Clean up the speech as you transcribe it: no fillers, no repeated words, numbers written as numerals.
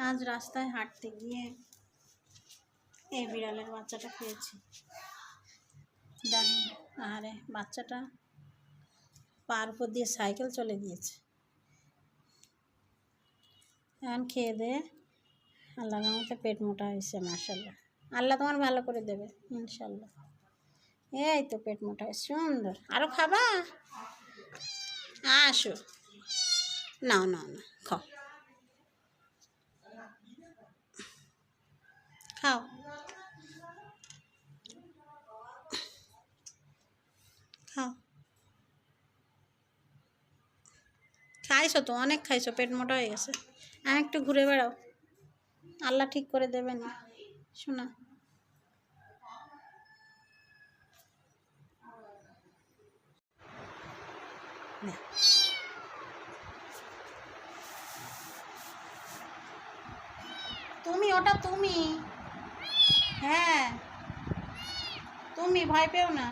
আজ রাস্তায় হাঁটতে গিয়ে এই বিড়ালের বাচ্চাটা পেয়েছি। দেখুন, আরে বাচ্চাটা পার উপর দিয়ে সাইকেল চলে গিয়েছে। এখন খেয়ে দে আল্লাহ রহমতে পেট মোটা হয়েছে, মাশাআল্লাহ। আল্লাহ তোমার ভালো করে দেবে ইনশাল্লাহ। এই তো পেট মোটা হয়েছে, সুন্দর। আরও খাবা? আসো, নাও নাও না, খাও খাও খাও। খাইছো তো, অনেক খাইছো, পেট মোটা হয়ে গেছে। আর একটু ঘুরে বেড়াও, আল্লাহ ঠিক করে দেবে না শোনা। তুমি, ওটা তুমি, হ্যাঁ তুমি, ভয় পেও না।